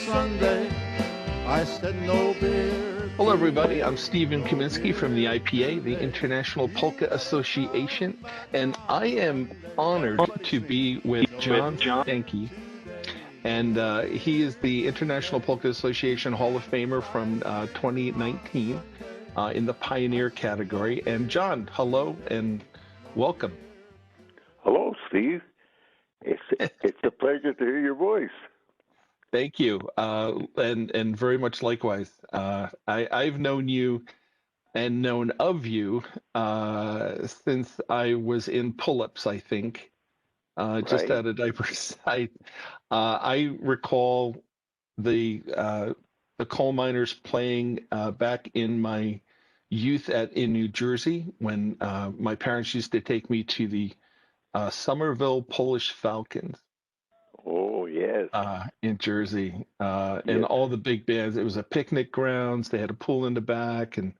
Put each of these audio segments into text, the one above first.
Sunday. I said no beer. Hello, everybody. I'm Stephen Kaminski from the IPA, the International Polka Association, and I am honored to be with John Stanky. And he is the International Polka Association Hall of Famer from 2019 in the Pioneer category. And John, hello and welcome. Hello, Steve. It's a pleasure to hear your voice. Thank you, and very much likewise. I've known you and known of you since I was in pull-ups, I think, just Right. out of diapers. I recall the coal miners playing back in my youth in New Jersey when my parents used to take me to the Somerville Polish Falcons Oh, yes. in Jersey, and Yes. all the big bands. It was a picnic grounds. They had a pool in the back, and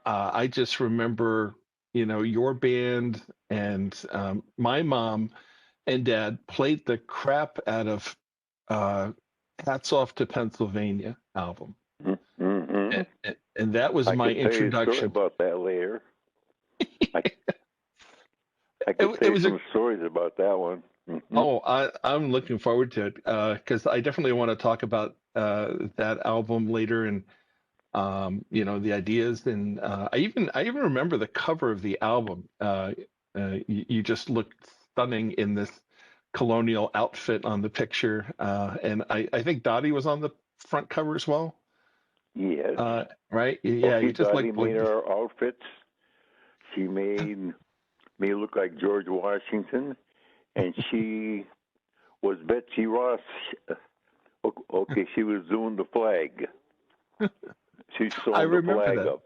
I just remember, your band and my mom and dad played the crap out of "Hats Off to Pennsylvania" album, Mm-hmm. and that was I my could tell you a story introduction. about that later. I, I It, could it tell you was a some stories about that one. Mm-hmm. Oh, I'm looking forward to it because I definitely want to talk about that album later and the ideas and I even remember the cover of the album. You just looked stunning in this colonial outfit on the picture, and I think Dottie was on the front cover as well. Yes. Right? Well, Yeah, you see, just Dottie like made our outfits. She made me look like George Washington, and she was Betsy Ross. Okay, she was doing the flag. She's I sewing the remember flag that. up.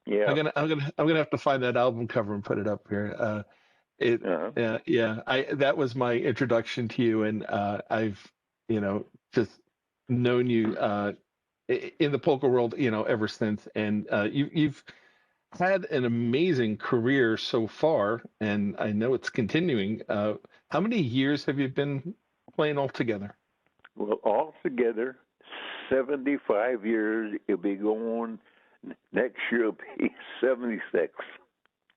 Yeah. I'm gonna have to find that album cover and put it up here. It, Uh-huh. yeah, that was my introduction to you, and I've, just known you in the polka world, ever since. And you've had an amazing career so far, and I know it's continuing. How many years have you been playing altogether? Well, altogether, 75 years. It'll be going next year. It'll be 76.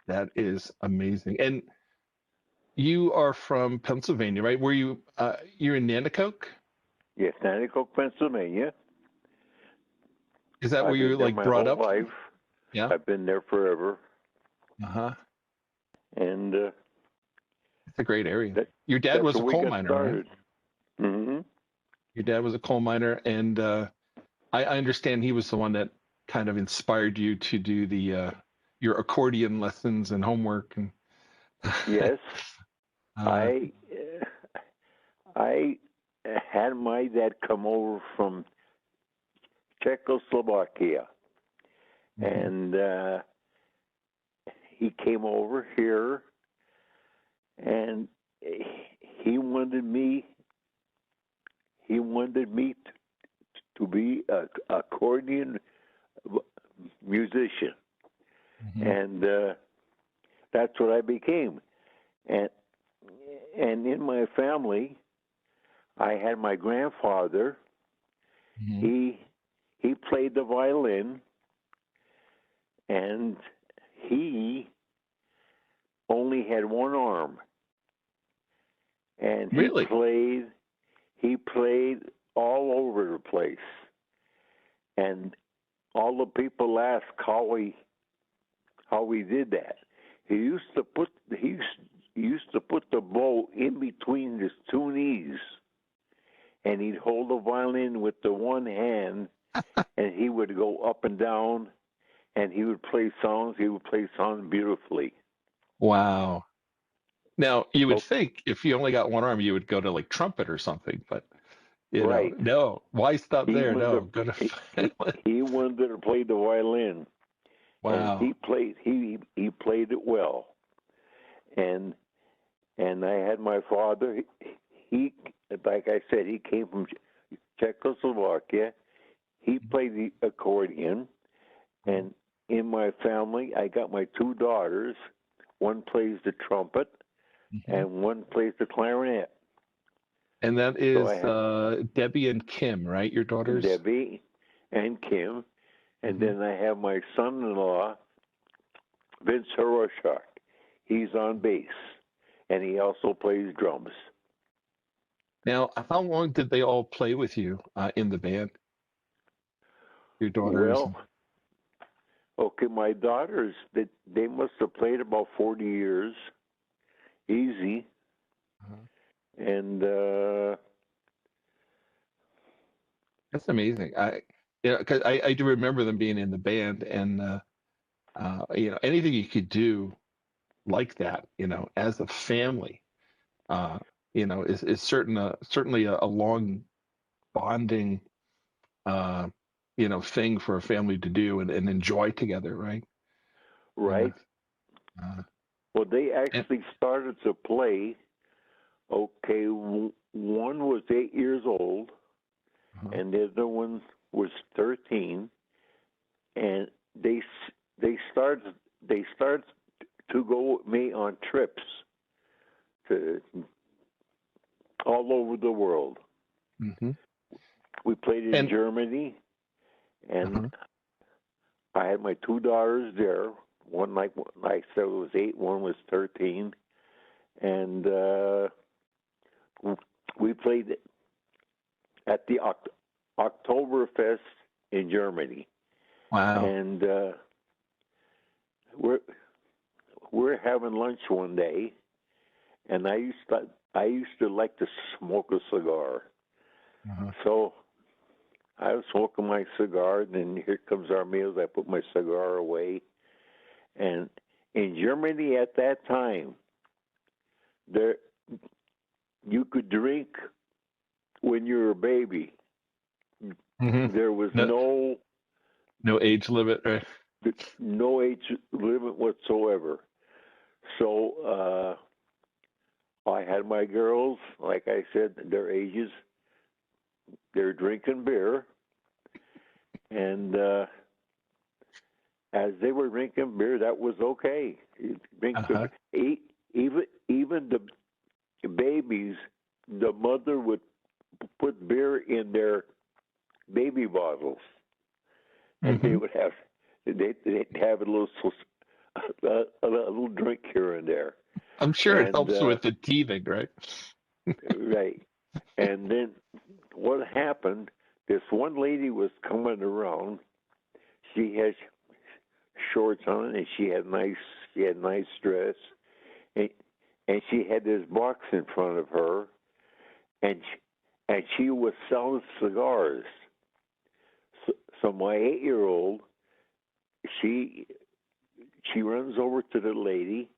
That is amazing. And you are from Pennsylvania, right? Were you you're in Nanticoke? Yes, Nanticoke, Pennsylvania. Is that where I've you been were there like my brought whole up? life. Yeah. I've been there forever, Uh-huh. and It's a great area. that Your dad that's was a where we coal got miner, right? started. Hmm. Your dad was a coal miner, and I understand he was the one that kind of inspired you to do the your accordion lessons and homework and Yes, uh, I I had my dad come over from Czechoslovakia, mhm. and he came over here, and he wanted me he wanted me to be a accordion musician, Mhm. and that's what I became. And in my family, I had my grandfather. Mhm. He he played the violin, and he only had one arm, and Really? he played all over the place, and all the people asked how he did that. He used to put the bow in between his two knees, and he'd hold the violin with the one hand, and he would go up and down, and he would play songs. He would play songs beautifully. Wow. Now you would So think if you only got one arm, you would go to like trumpet or something, but right, no. Why stop he there? wanted No, to go to he wanted to play the violin, and wow. he played it well. And I had my father. He like I said, he came from Czechoslovakia. He played the accordion, and in my family, I got my two daughters. One plays the trumpet, Mhm. and one plays the clarinet. And that So is I have Debbie and Kim, right? Your daughters? Debbie and Kim, and Mm-hmm. then I have my son-in-law, Vince Hiroshak. He's on bass, and he also plays drums. Now, how long did they all play with you in the band? Your daughters? Well, okay, my daughters, they must have played about 40 years, easy, and That's amazing. Because I do remember them being in the band, and anything you could do like that, as a family, uh, is certainly a long bonding, uh, thing for a family to do and enjoy together, right? Uh, right. uh, Well, they and actually started to play. Okay, one was 8 years old, uh and the other one was 13, and they started to go with me on trips to all over the world. hmm We played in and Germany, and uh I had my two daughters there. One, like I said, was 8. One was 13, and we played at the Oktoberfest in Germany, wow. and we're having lunch one day, and I used to like to smoke a cigar. uh So I was smoking my cigar, and then here comes our meals. I put my cigar away, and in Germany at that time, there you could drink when you were a baby. hmm There was No, no age limit, right? no age limit whatsoever. So I had my girls, like I said, their ages. They're drinking beer, and as they were drinking beer, that was okay. You drink the Uh-huh. even the babies, the mother would put beer in their baby bottles, and hmm they'd have a little drink here and there, I'm sure it and helps with the teething, right? right. And then what happened? This one lady was coming around. She had shorts on, and she had nice dress, and, and she had this box in front of her, and she was selling cigars. So my 8-year-old, she she runs over to the lady,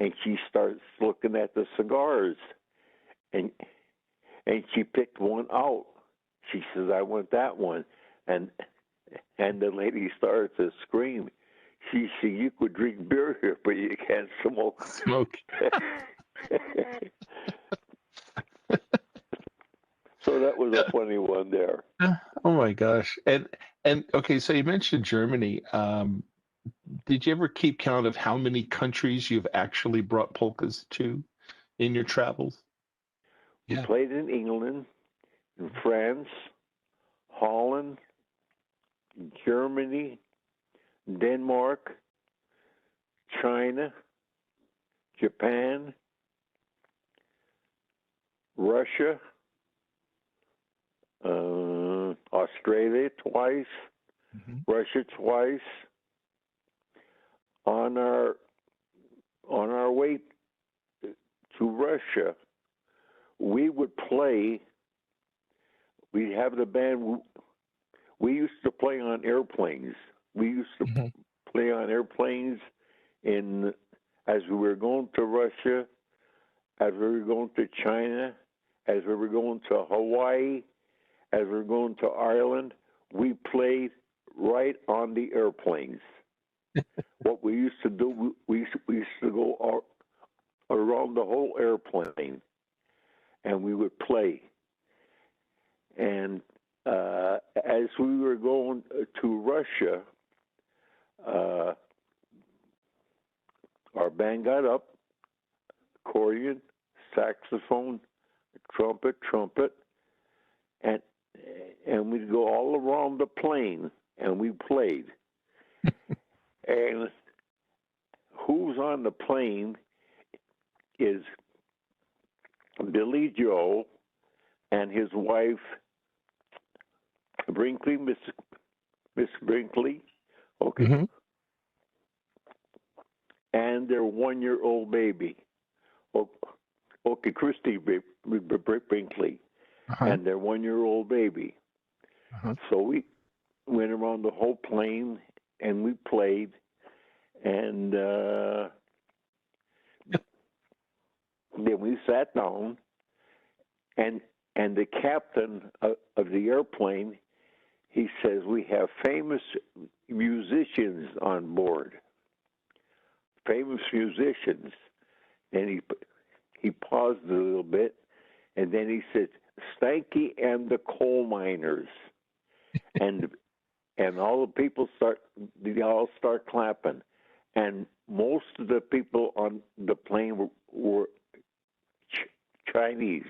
and she starts looking at the cigars, and she picked one out. She says, "I want that one," and the lady started to scream. She said, "You could drink beer here, but you can't smoke." Smoke. So that was a funny one there. Oh my gosh. And okay, so you mentioned Germany. Did you ever keep count of how many countries you've actually brought polkas to in your travels? We Yeah. played in England, in France, Holland, Germany, Denmark, China, Japan, Russia, Australia twice, hmm Russia twice. On our way to Russia, we would play. We'd have the band. We used to play on airplanes. We used to hmm play on airplanes in as we were going to Russia, as we were going to China, as we were going to Hawaii, as we were going to Ireland. We played right on the airplanes. What we used to do, we used to go around the whole airplane, and we would play. And as we were going to Russia, uh, our band got up, accordion, saxophone, trumpet, and we'd go all around the plane, and we played. And who's on the plane is Billy Joe and his wife, Brinkley, Miss Brinkley, okay, Mm-hmm. and their 1-year-old baby, okay, Christy Brinkley, Uh-huh. and their 1-year-old baby. Uh-huh. So we went around the whole plane and we played, and then we sat down, and the captain of the airplane, he says, we have famous musicians on board. Famous musicians. And he paused a little bit, and then he said, Stanky and the coal miners. and all the people they all start clapping. And most of the people on the plane were Chinese.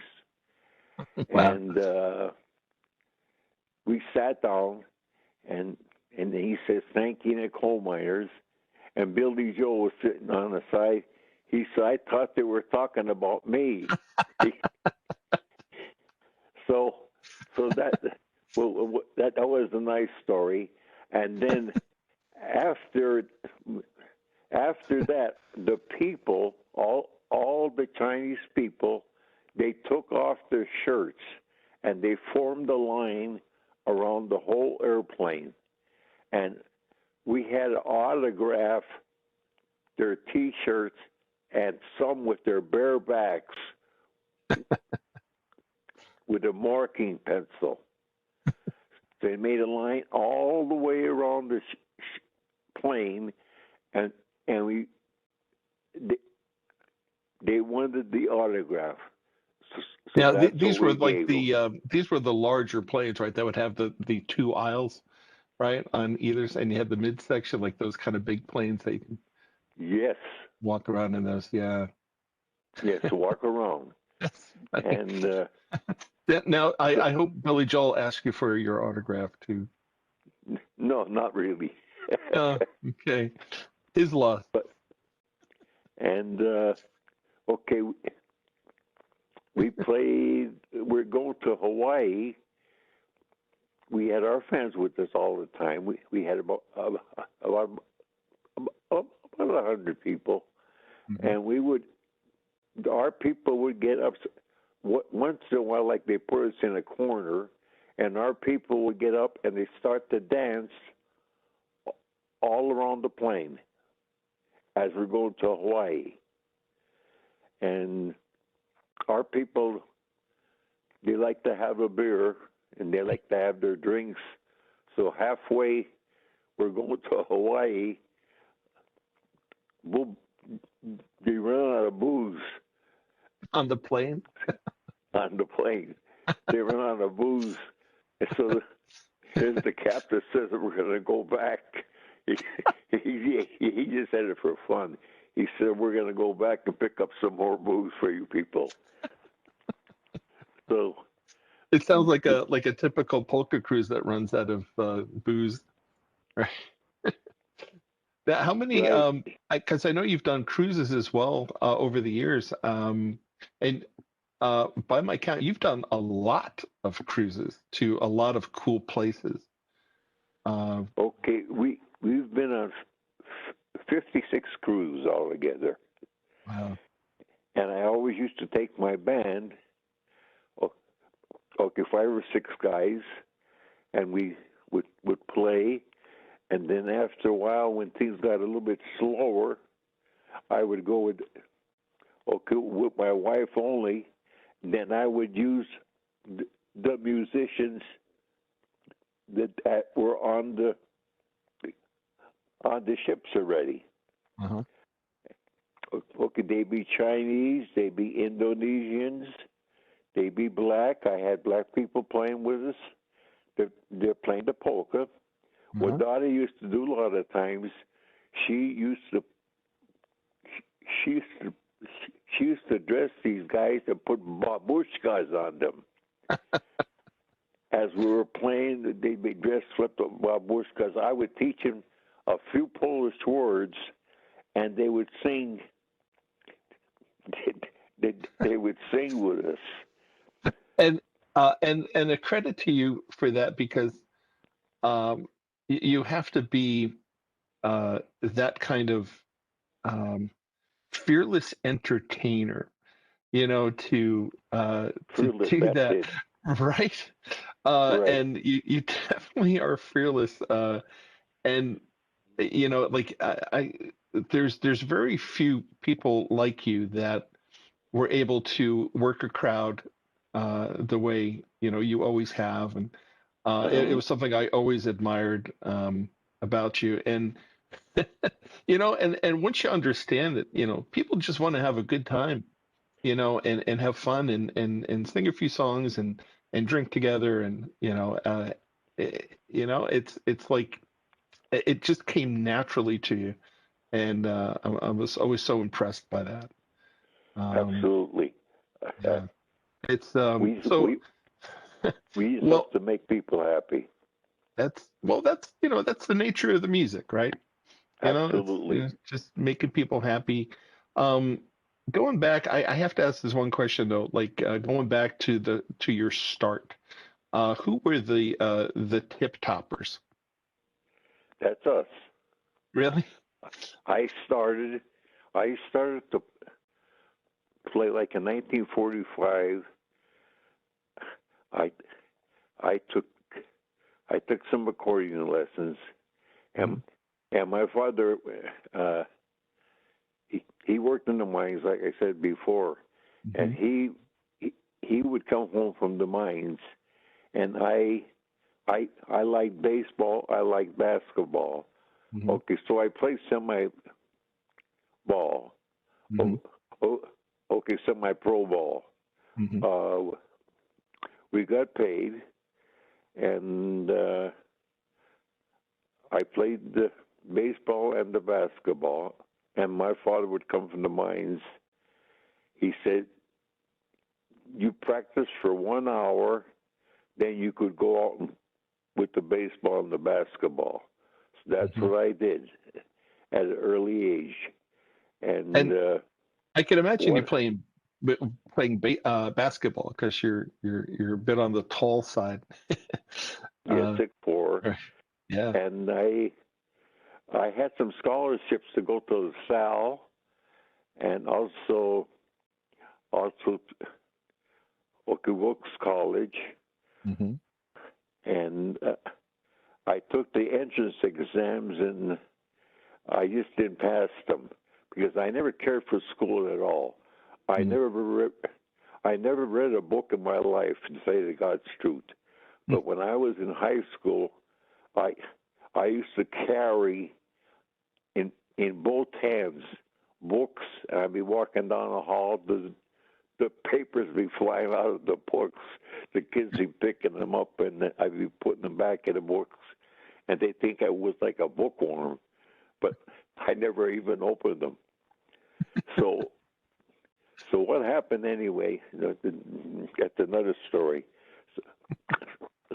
Wow. And we sat down, and he says, Stanky and the coal miners. And Billy Joe was sitting on the side. He said, I thought they were talking about me. so that was a nice story. And then after that, the people, all the Chinese people, they took off their shirts and they formed a line around the whole airplane. And we had to autograph their T-shirts and some with their bare backs with a marking pencil. They made a line all the way around the plane, and they wanted the autograph. So Now that's these what were we like gave them. these were the larger planes, right? That would have the two aisles, right, on either side. And you had the midsection, like those kind of big planes that you can Yes, walk around in those. Yeah. yes, walk around. That's funny. And Now, so, I hope Billy Joel asked you for your autograph too. no, not really. Okay. His loss. And okay, we played. We're going to Hawaii. We had our fans with us all the time. We had about 100 people, Mm-hmm. and our people would get up once in a while, like they put us in a corner, and our people would get up and they start to dance all around the plane as we're going to Hawaii. And our people, they like to have a beer and they like to have their drinks. So halfway, we're going to Hawaii. They run out of booze On the plane. on the plane. They run out of booze. And so here's the captain says that we're going to go back. He just said it for fun. He said, we're going to go back and pick up some more booze for you people. So It sounds like a typical polka cruise that runs out of booze. Right. Now, how many? right. Because I know you've done cruises as well over the years. And by my count, you've done a lot of cruises to a lot of cool places. Okay, we've been on 56 cruises altogether. Wow. And I always used to take my band, okay, 5 or 6 guys, and we would play. And then after a while, when things got a little bit slower, I would go with my wife only. Then I would use the musicians that were on the ships already. Uh-huh. Okay, they be Chinese, they be Indonesians, they be black. I had black people playing with us. They're playing the polka. Uh-huh. What Dottie used to do a lot of times, she used to she used to dress these guys and put babushkas on them. As we were playing, they'd be dressed with the babushkas. I would teach them a few Polish words, and they would sing. They would sing with us. And a credit to you for that, because you have to be that kind of fearless entertainer, to do that, right? Right. And you definitely are fearless. And like there's very few people like you that were able to work a crowd the way you always have, and it was something I always admired about you. And and once you understand that people just want to have a good time, and have fun, and sing a few songs, and drink together, and it's like it just came naturally to you, and I was always so impressed by that. Absolutely. Yeah. It's we so we we just well. have to make people happy. That's that's the nature of the music, right? It's Absolutely. just making people happy. Um, Going back, I have to ask this one question though. Like going back to your start, who were the tip toppers? That's us. Really? I started. I started to play like in 1945. I I took some accordion lessons, and my father he worked in the mines, like I said before, and he would come home from the mines, and I like baseball, I like basketball. Mm-hmm. Okay, so I played semi ball. Mm-hmm. Okay, semi pro ball. Mm-hmm. We got paid, and I played the baseball and the basketball. And my father would come from the mines. He said, "You practice for 1 hour, then you could go out with the baseball and the basketball." So that's what I did at an early age. And I can imagine you what? playing basketball, because you're a bit on the tall side. Yeah, 6'4". Yeah. And I had some scholarships to go to Sal, and also Wilkes College, Mm-hmm. and I took the entrance exams, and I just didn't pass them because I never cared for school at all. I never read a book in my life, to say the God's truth. But when I was in high school, I used to carry in both hands books, and I'd be walking down the hall. The papers be flying out of the books. The kids be picking them up, and I'd be putting them back in the books. And they think I was like a bookworm, but I never even opened them. So what happened anyway? That's another story.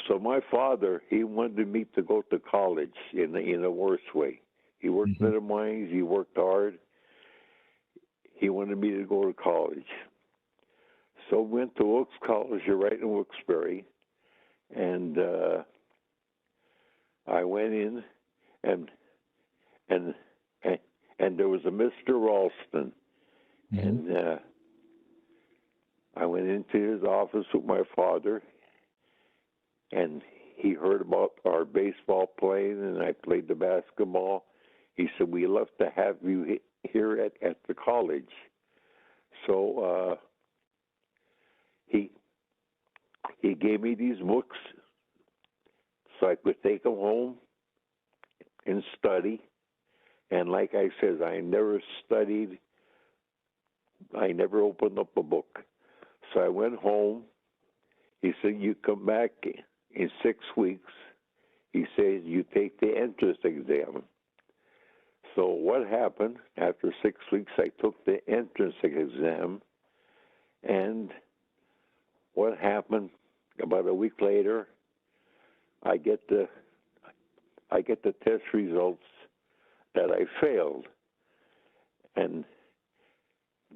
So my father, he wanted me to go to college in the worst way. He worked in the mines. He worked hard. He wanted me to go to college. So went to Wilkes College, right in Wilkes-Barre, and I went in, and there was a Mr. Ralston, and I went into his office with my father, and he heard about our baseball playing, and I played the basketball. He said, "We love to have you here at the college." So he gave me these books so I could take them home and study. And like I said, I never studied. I never opened up a book. So I went home. He said, "You come back in 6 weeks." He says, "You take the entrance exam." So what happened, after 6 weeks, I took the entrance exam, and what happened, about a week later, I get the test results that I failed. And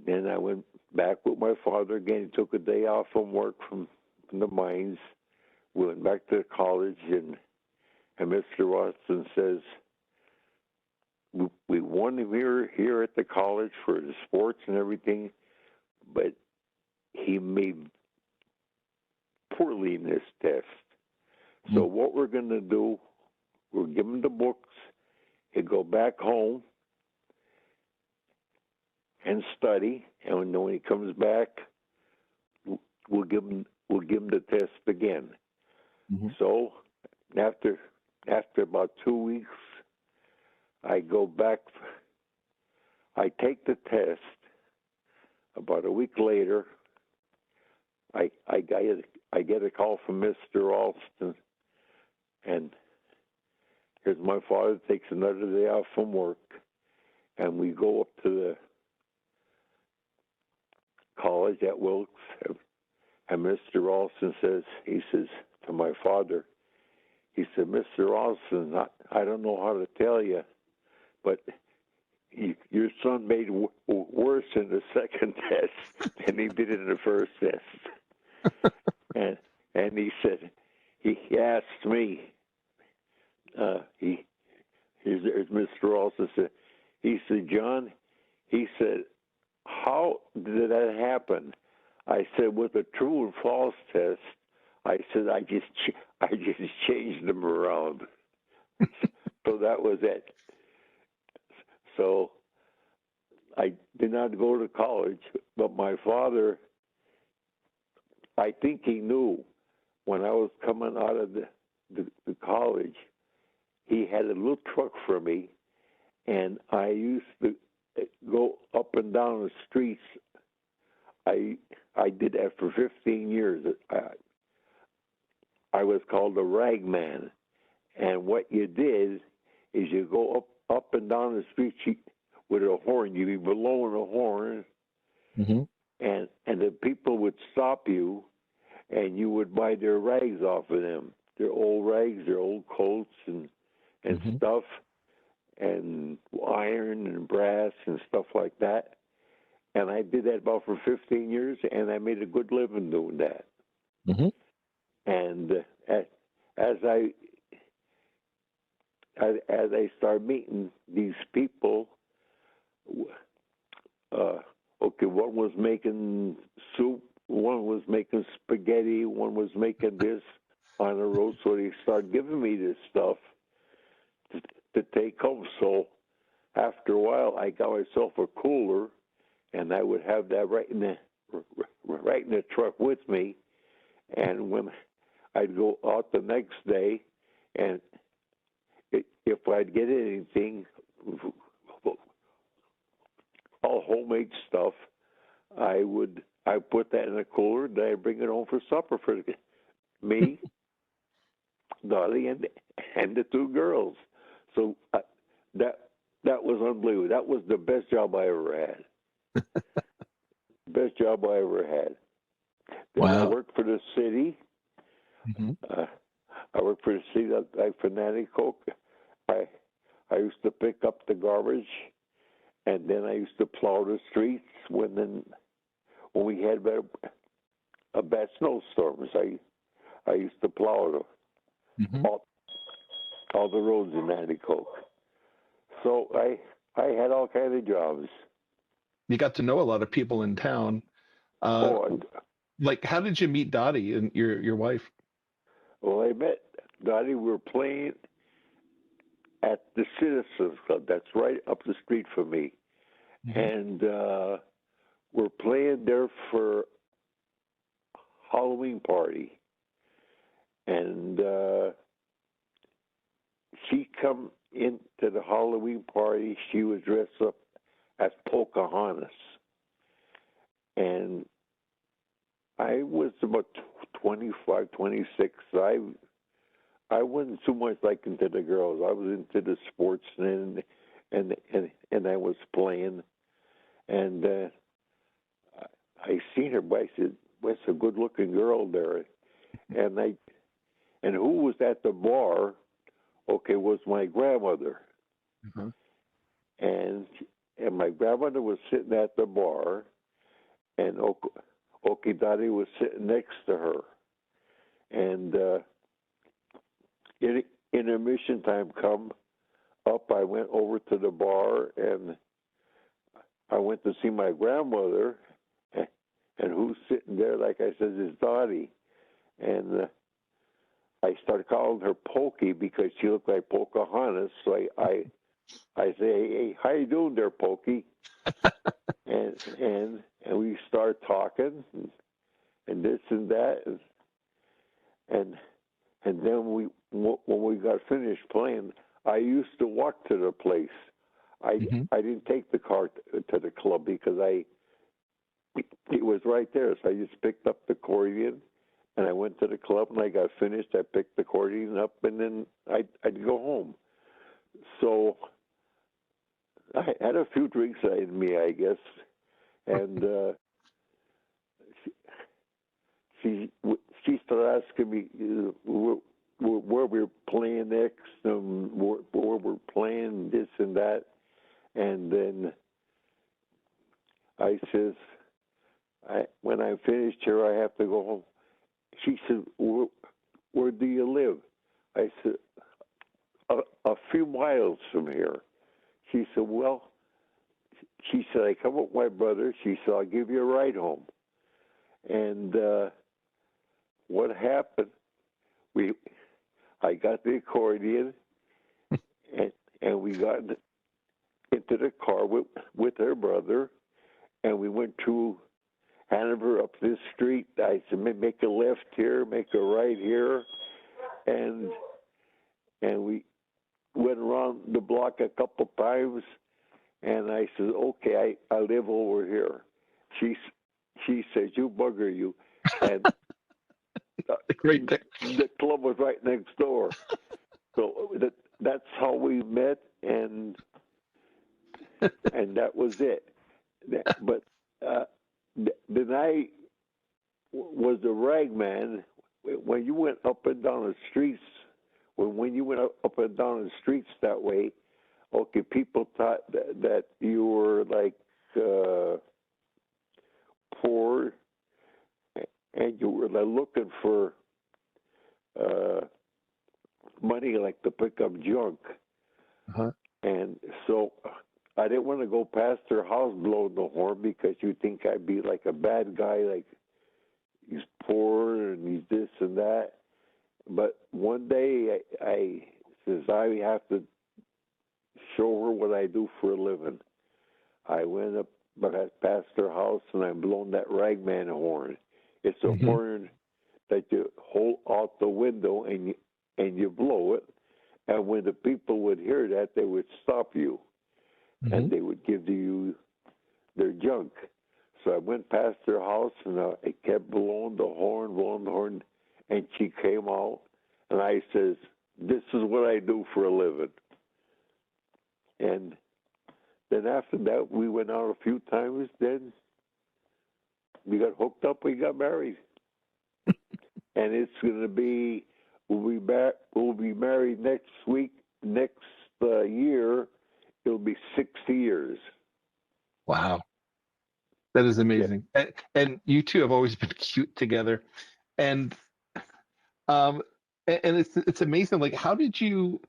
then I went back with my father again. He took a day off from work from the mines. We went back to college, and Mr. Ralston says, we won him here at the college for the sports and everything, but he made poorly in this test. So what we're going to do, we'll give him the books, he'll go back home and study, and when he comes back, we'll give him the test again. So after about 2 weeks, I go back. I take the test. About a week later, I get a call from Mr. Alston, and here's my father takes another day off from work, and we go up to the college at Wilkes, and Mr. Alston says to my father, he said, Mr. Alston, I don't know how to tell you, but your son made worse in the second test than he did in the first test. and he said, he asked me, here's Mr. Alston said, he said, John, he said, how did that happen? I said, with a true and false test, I said, I just changed them around. So that was it. So I did not go to college, but my father, I think he knew when I was coming out of the college, he had a little truck for me, and I used to go up and down the streets. I did that for 15 years. I was called a rag man, and what you did is you go up and down the street with a horn. You'd be blowing a horn, and the people would stop you, and you would buy their rags off of them, their old rags, their old coats and stuff, and iron and brass and stuff like that. And I did that about for 15 years, and I made a good living doing that. And as I start meeting these people, one was making soup, one was making spaghetti, one was making this on the road. So they started giving me this stuff to take home. So after a while, I got myself a cooler, and I would have that right in the truck with me. And when I'd go out the next day, and if I'd get anything, all homemade stuff, I put that in a cooler, and I'd bring it home for supper for me, Dolly, and the two girls. So that was unbelievable. That was the best job I ever had. Best job I ever had. Then Wow. I worked for the city. I worked for the city like Fanatico. I used to pick up the garbage, and then I used to plow the streets when we had bad snowstorms. I used to plow all the roads in Nanticoke. So I had all kinds of jobs. You got to know a lot of people in town. Like, how did you meet Dottie and your wife? Well, I met Dottie. We were playing at the Citizens Club. That's right up the street from me. And we're playing there for Halloween party. And she come into the Halloween party. She was dressed up as Pocahontas. And I was about 25, 26. I wasn't too much like into the girls. I was into the sports, and and I was playing, and I seen her, but I said, "What's a good-looking girl there?" And who was at the bar? Okay, was my grandmother, Uh-huh. and my grandmother was sitting at the bar, and Okie Daddy was sitting next to her, and intermission time come up. I went over to the bar, and I went to see my grandmother, and who's sitting there? Like I said, is Dottie, and I started calling her Pokey because she looked like Pocahontas. So I say, "Hey, how you doing there, Pokey?" and we start talking and this and that, and then when we got finished playing, I used to walk to the place. I didn't take the car to the club because it was right there. So I just picked up the accordion and I went to the club, and I got finished. I picked the accordion up, and then I'd go home. So I had a few drinks in me, I guess, and she started asking me where we're playing next, and where we're playing this and that, and then I says, when I finished here, I have to go home. She said, where do you live? I said, a few miles from here. She said, well, she said, I come with my brother. She said, I'll give you a ride home. And what happened, I got the accordion, and we got into the car with her brother, and we went to Hanover up this street. I said, make a left here, make a right here, and we went around the block a couple times, and I said, okay, I live over here. She says, you bugger you, and Great thing. the club was right next door. So that's how we met, and that was it. But then I was the rag man. When you went up and down the streets, when you went up and down the streets that way, okay, people thought that you were like poor, and you were like looking for money, like to pick up junk. Uh-huh. And so I didn't want to go past their house blowing the horn because you think I'd be like a bad guy, like he's poor and he's this and that. But one day I says, I have to show her what I do for a living. I went up past their house, and I blown that ragman horn. It's a horn that you hold out the window and you blow it. And when the people would hear that, they would stop you, and they would give you their junk. So I went past their house, and I kept blowing the horn, and she came out, and I says, this is what I do for a living. And then after that, we went out a few times. Then we got hooked up. We got married, and it's going to be we'll be married next year. It'll be 60 years. Wow, that is amazing. Yeah. And you two have always been cute together, and it's amazing. Like, how did you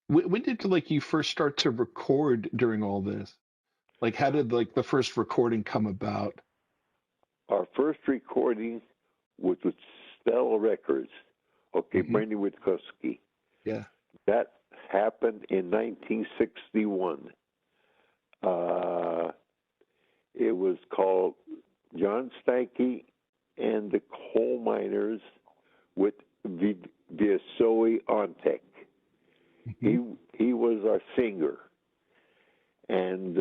when did like you first start to record during all this? Like, how did like the first recording come about? Our first recording was with Stella Records. Okay, Brandy Witkowski. Yeah. That happened in 1961. It was called John Stanky and the Coal Miners with Viesoe Ontek. He was our singer. And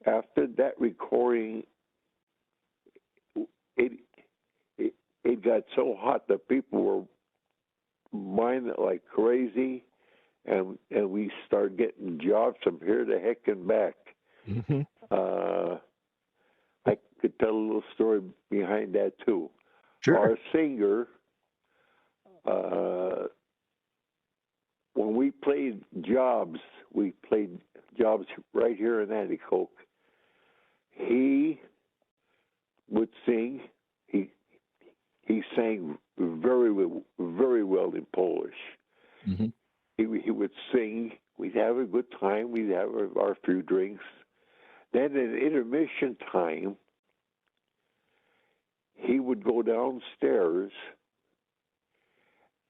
after that recording, it got so hot that people were buying it like crazy, and we started getting jobs from here to heck and back. Mm-hmm. I could tell a little story behind that too. Sure. Our singer, when we played jobs right here in Anticoke. He would sing. He sang very well in Polish. Mm-hmm. He would sing. We'd have a good time. We'd have our few drinks. Then at intermission time, he would go downstairs,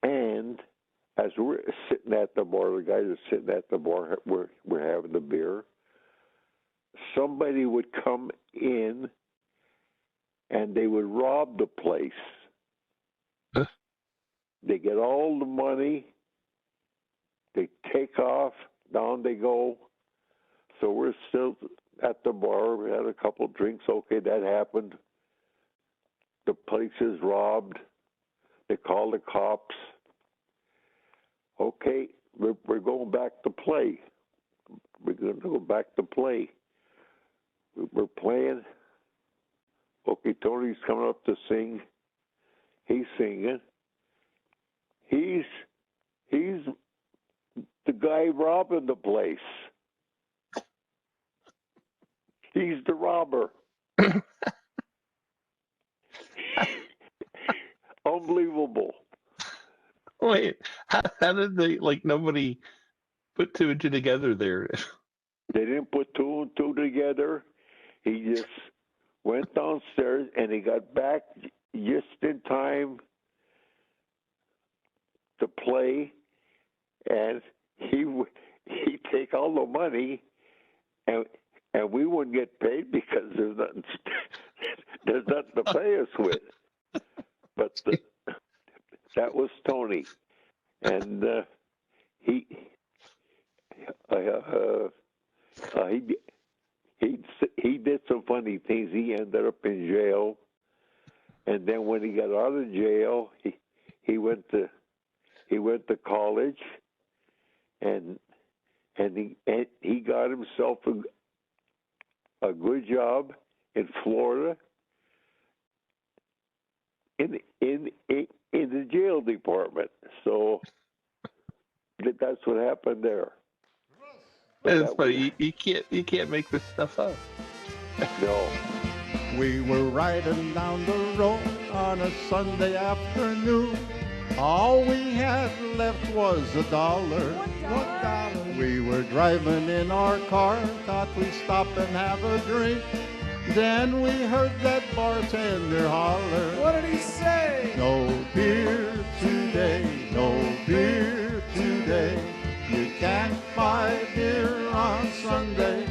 and as we're sitting at the bar, the guys are sitting at the bar, we're having the beer, somebody would come in and they would rob the place. Huh? They get all the money, they take off, down they go. So we're still at the bar, we had a couple drinks, okay, that happened. The place is robbed. They call the cops. Okay, we're going back to play. We're going to go back to play. We're playing. Okay, Tony's coming up to sing. He's singing. He's the guy robbing the place. He's the robber. Unbelievable. Wait, how did they, like, nobody put two and two together there? They didn't put two and two together. He just went downstairs and he got back just in time to play, and he'd take all the money, and we wouldn't get paid because there's nothing to pay us with. But that was Tony, and he did some funny things. He ended up in jail, and then when he got out of jail, he went to college, and he got himself a good job in Florida in the jail department. So that's what happened there. It's funny. You can't make this stuff up. No. We were riding down the road on a Sunday afternoon. All we had left was $1. $1. We were driving in our car, thought we'd stop and have a drink. Then we heard that bartender holler. What did he say? No beer today, no beer today. You can't buy beer on Sunday.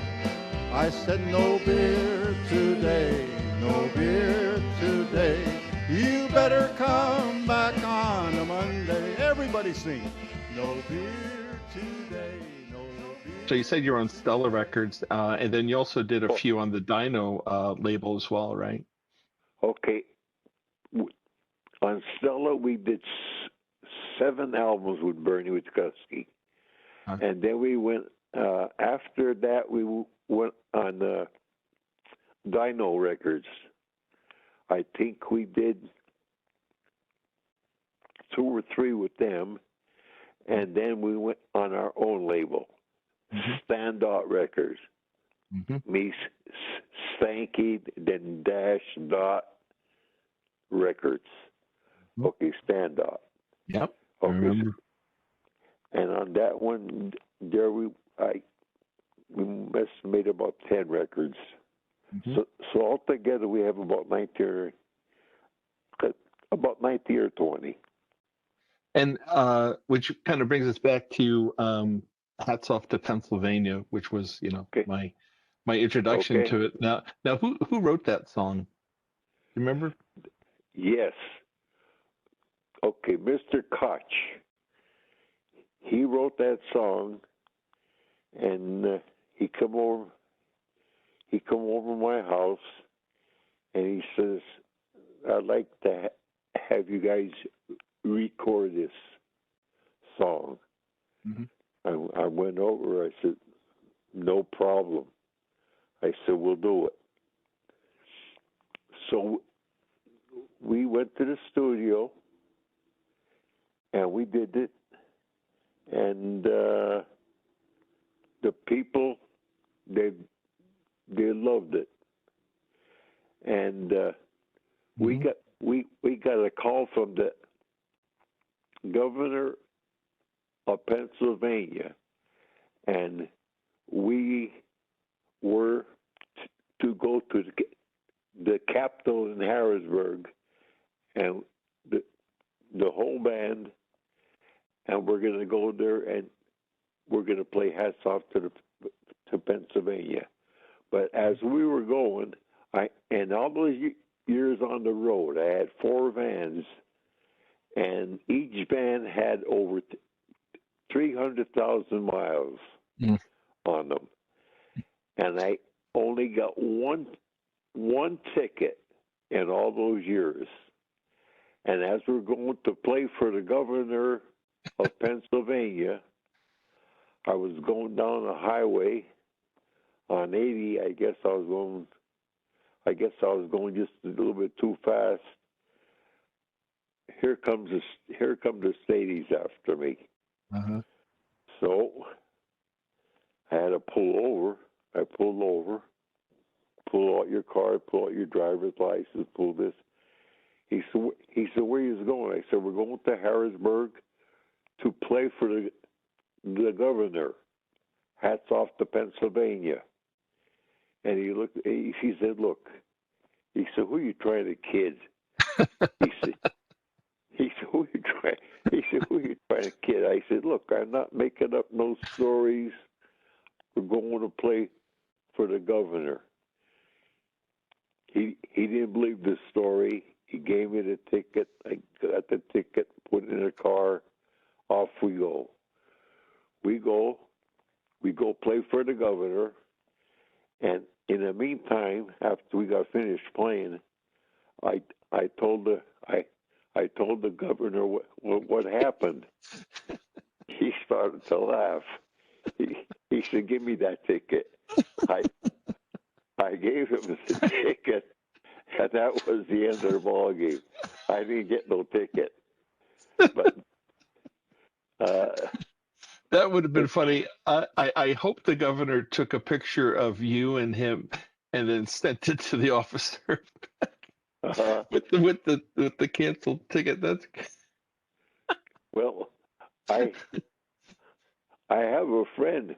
I said no beer today, no beer today. You better come back on a Monday. Everybody sing. No beer today, no beer. So you said you're on Stella Records, and then you also did a few on the Dino label as well, right? Okay. On Stella, we did 7 albums with Bernie Witkowski. Huh. And then we went, after that, we went on Dino Records. I think we did 2 or 3 with them. And then we went on our own label, Standout Records. Mm-hmm. Me, Stanky, then Dash Dot Records. Okay, Standout. Yep. Okay, I remember. and on that one, there we must have made about 10 records. Mm-hmm. So altogether, we have about 19 or 20. And which kind of brings us back to "Hats Off to Pennsylvania," which was, Okay. my introduction Okay. to it. Now, who wrote that song? You remember? Yes. Okay, Mr. Koch. He wrote that song, and he come over my house, and he says, "I'd like to have you guys record this song." Mm-hmm. I went over. I said, no problem. I said, we'll do it. So we went to the studio, and we did it. And the people, they loved it. And we got a call from the governor of Pennsylvania, and we were to go to the Capitol in Harrisburg, and the whole band, and we're going to go there and we're going to play Hats Off to Pennsylvania. But as we were going, and all those years on the road, I had 4 vans, and each van had over 300,000 miles on them, and I only got one ticket in all those years. And as we're going to play for the governor of Pennsylvania, I was going down the highway on 80. I guess I was going just a little bit too fast. Here come the Stadies after me. Uh-huh. So I had to pull over. I pulled over. Pull out your card. Pull out your driver's license. Pull this. He said, where are you going? I said, we're going to Harrisburg to play for the governor. Hats Off to Pennsylvania. And he said, look. He said, who are you trying to kid? He said, who are you trying to kid? I said, look, I'm not making up no stories. We're going to play for the governor. He didn't believe the story. He gave me the ticket. I got the ticket, put it in the car. Off we go. We go play for the governor. And in the meantime, after we got finished playing, I told the governor what happened. He started to laugh. He said, "Give me that ticket." I gave him the ticket, and that was the end of the ball game. I didn't get no ticket, but that would have been funny. I hope the governor took a picture of you and him, and then sent it to the officer with the canceled ticket. That's well, I have a friend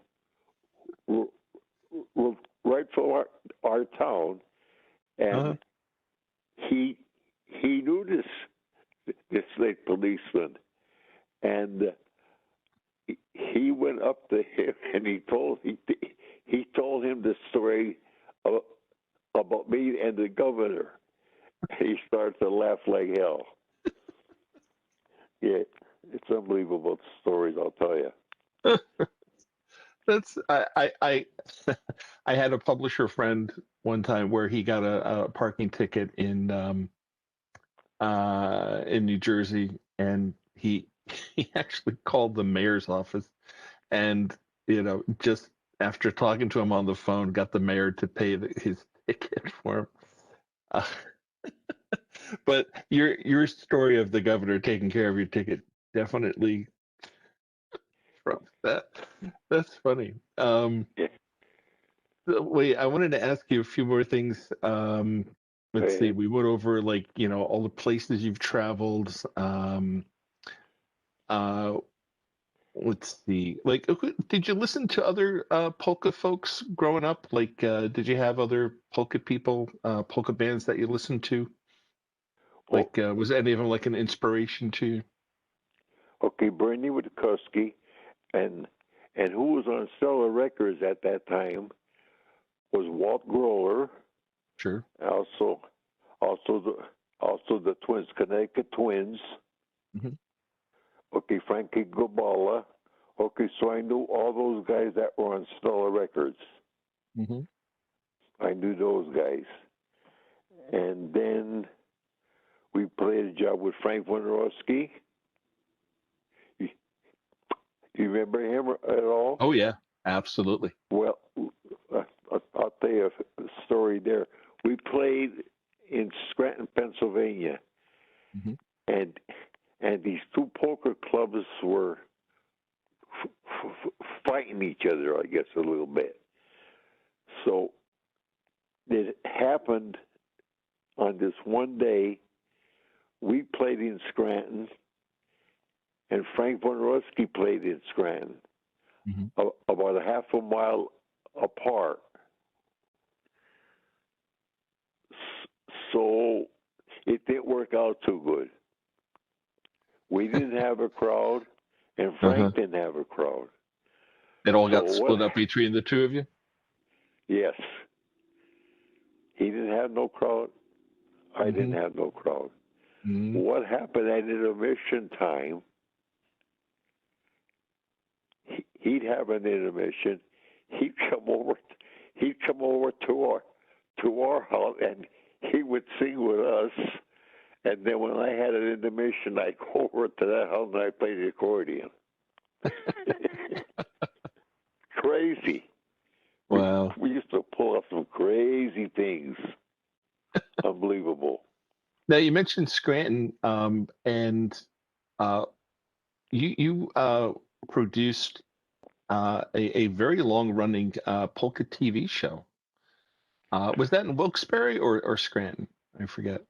right from our town, and he knew this late policeman, and he went up to him and he told him the story about me and the governor. He started to laugh like hell. Yeah, it's unbelievable stories, I'll tell you. That's I had a publisher friend one time where he got a parking ticket in New Jersey, and he actually called the mayor's office, and just after talking to him on the phone, got the mayor to pay his ticket for him. But your story of the governor taking care of your ticket definitely trumps that. That's funny. Yeah. Wait, I wanted to ask you a few more things. Let's see. We went over all the places you've traveled. Let's see. Did you listen to other polka folks growing up? Did you have other polka people, polka bands that you listened to? Was any of them like an inspiration to you? Okay, Bernie Witkowski, and who was on Stellar Records at that time was Walt Groller. Sure. Also the Twins, Connecticut Twins. Mm-hmm. Okay, Frankie Gabala. Okay, so I knew all those guys that were on Stellar Records. Mm-hmm. I knew those guys. And then we played a job with Frank Wojnarowski. Do you remember him at all? Oh yeah, absolutely. Well, I'll tell you a story there. We played in Scranton, Pennsylvania, Hmm. and these two poker clubs were fighting each other, I guess, a little bit. So it happened on this one day. We played in Scranton, and Frank Bonarowski played in Scranton, about a half a mile apart. So it didn't work out too good. We didn't have a crowd, and Frank didn't have a crowd. It all got So split up between the two of you? Yes. He didn't have no crowd. I didn't have no crowd. Mm-hmm. What happened at intermission time? He'd have an intermission. He'd come over. He'd come over to our house, and he would sing with us. And then when I had an intermission, I'd go over to that house and I'd play the accordion. Crazy. Wow. We used to pull off some crazy things. Unbelievable. Now you mentioned Scranton, and you produced a very long-running polka TV show. Was that in Wilkes-Barre or Scranton? I forget.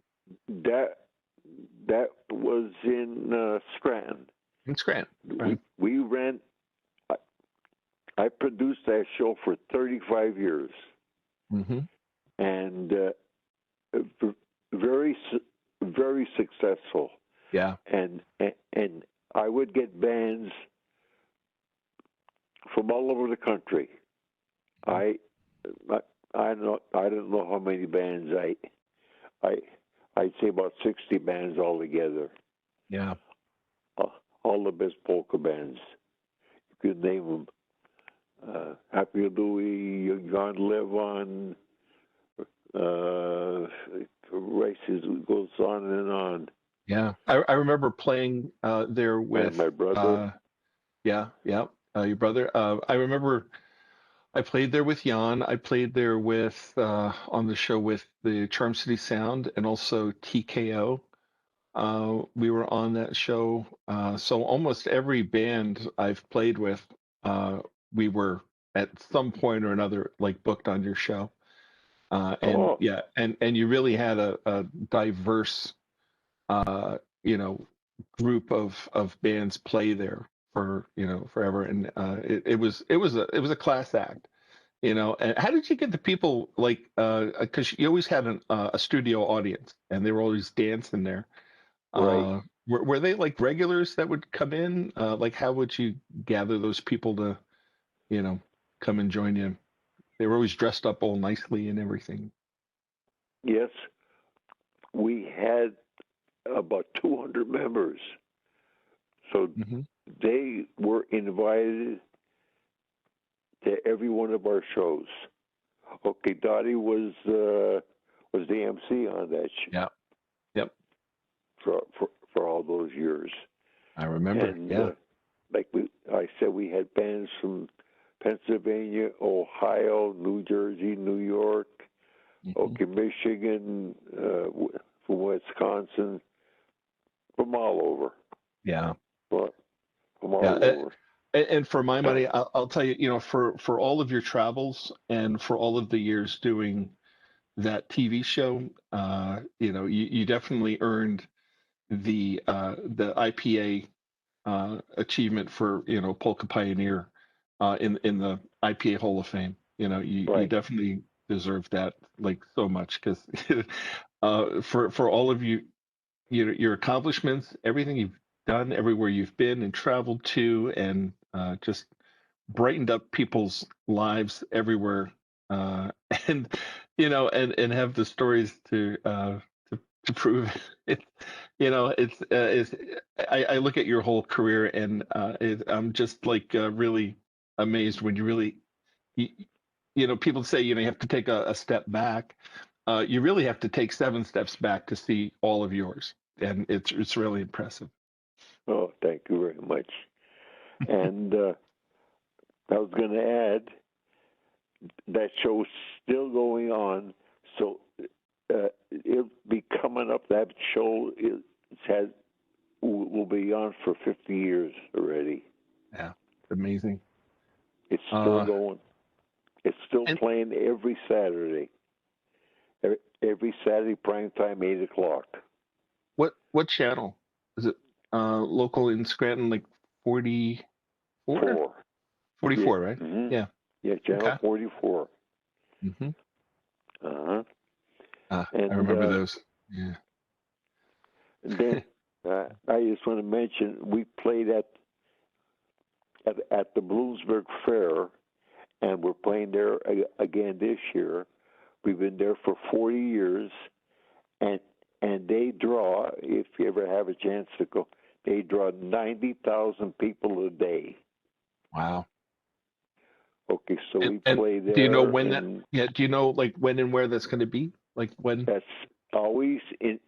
That was in Scranton. In Scranton, right? We ran. I produced that show for 35 years, and very very successful. Yeah. And I would get bands from all over the country. I don't know how many bands I'd say about 60 bands altogether. Yeah. All the best polka bands. You could name them. Happy Louie, Jan Levon, races goes on and on. Yeah. I remember playing there with and my brother. Your brother. I remember I played there with Jan. I played there with on the show with the Charm City Sound and also TKO. We were on that show. So almost every band I've played with, we were at some point or another like booked on your show. And you really had a diverse group of bands play there for forever, and it was a class act. And how did you get the people like because you always had a studio audience and they were always dancing there. Right. Were they like regulars that would come in? Like how would you gather those people to come and join you? They were always dressed up all nicely and everything. Yes, we had about 200 members, so they were invited to every one of our shows. Okay, Dottie was the MC on that show. Yeah. Yep. For all those years. I remember. And, like I said, we had bands from Pennsylvania, Ohio, New Jersey, New York, Michigan, from Wisconsin, from all over. Yeah. But from all over. And for my money, I'll tell you, for all of your travels and for all of the years doing that TV show, you definitely earned the IPA achievement for Polka Pioneer in the IPA Hall of Fame. You definitely deserve that like so much because for all of your accomplishments, everything you've done, everywhere you've been and traveled to, and just brightened up people's lives everywhere, and and have the stories to prove it. I look at your whole career and I'm just like really amazed when you really people say you have to take a step back. You really have to take 7 steps back to see all of yours, and it's really impressive. Oh, thank you very much. And I was going to add that show's still going on, so it'll be coming up. That show will be on for 50 years already. Yeah, amazing. It's still going. It's still playing every Saturday. Every Saturday prime time, 8 o'clock. What channel is it? Local in Scranton, like 44? 44, yeah. Right? Mm-hmm. Yeah. Yeah, channel 44. Mm-hmm. Uh-huh. I remember those. Yeah. And then I just want to mention we played at the Bloomsburg Fair, and we're playing there again this year. We've been there for 40 years, and they draw, if you ever have a chance to go, they draw 90,000 people a day. Wow. Okay, so we play there. Do you know when that? Yeah. Do you know like when and where that's going to be? Like when? That's always in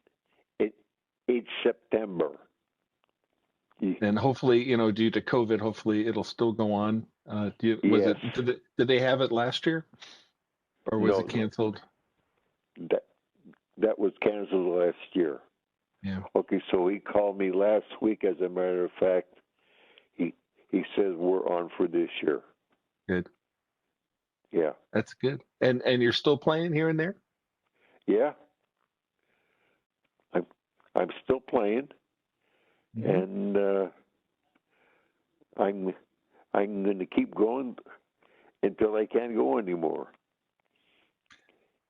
September. And hopefully, due to COVID, hopefully it'll still go on. Did they have it last year, or was it canceled? That was canceled last year. Yeah. Okay, so he called me last week. As a matter of fact, he says we're on for this year. Good. Yeah. That's good. And you're still playing here and there? Yeah. I'm still playing, and I'm going to keep going until I can't go anymore.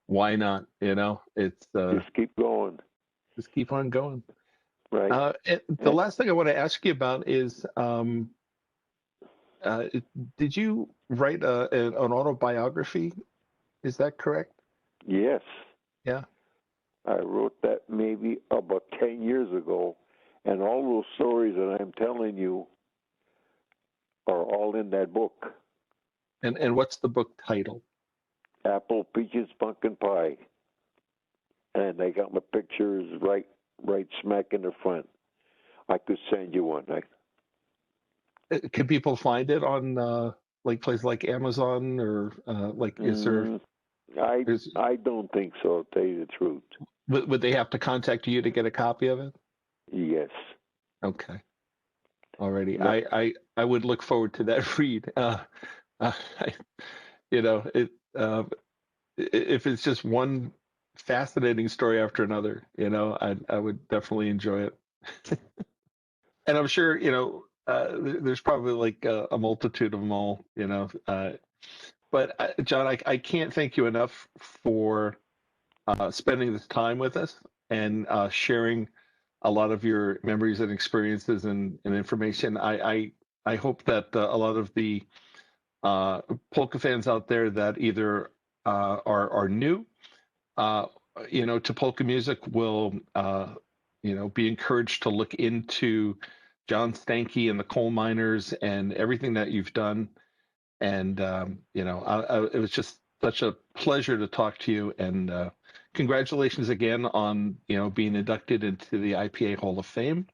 Why not? It's just keep going. Just keep on going. Right. The last thing I want to ask you about is, did you write an autobiography? Is that correct? Yes. Yeah. I wrote that maybe about 10 years ago, and all those stories that I'm telling you are all in that book. And what's the book title? Apple, Peaches, Pumpkin Pie. And I got my pictures right smack in the front. I could send you one. Can people find it on like places like Amazon or is there? I don't think so. I'll tell you the truth. Would they have to contact you to get a copy of it? Yes. Okay. Alrighty. No. I would look forward to that read. If it's just one fascinating story after another, I would definitely enjoy it. And I'm sure, there's probably like a multitude of them all, but John, I can't thank you enough for spending this time with us and sharing a lot of your memories and experiences and information. I hope that a lot of the polka fans out there that either are new, to polka music will, be encouraged to look into John Stanky and the coal miners and everything that you've done. And, it was just such a pleasure to talk to you. And congratulations again on, being inducted into the IPA Hall of Fame.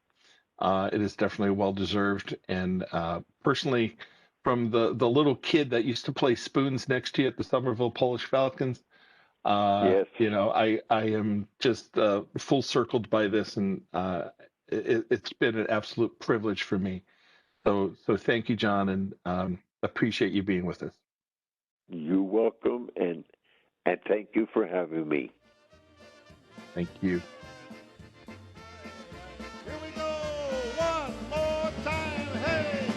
It is definitely well-deserved. And personally, from the little kid that used to play spoons next to you at the Somerville Polish Falcons, yes. I am just full circled by this, and it's been an absolute privilege for me. So thank you, John, and appreciate you being with us. You're welcome, and thank you for having me. Thank you. Here we go, one more time, hey!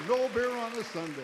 No beer on a Sunday.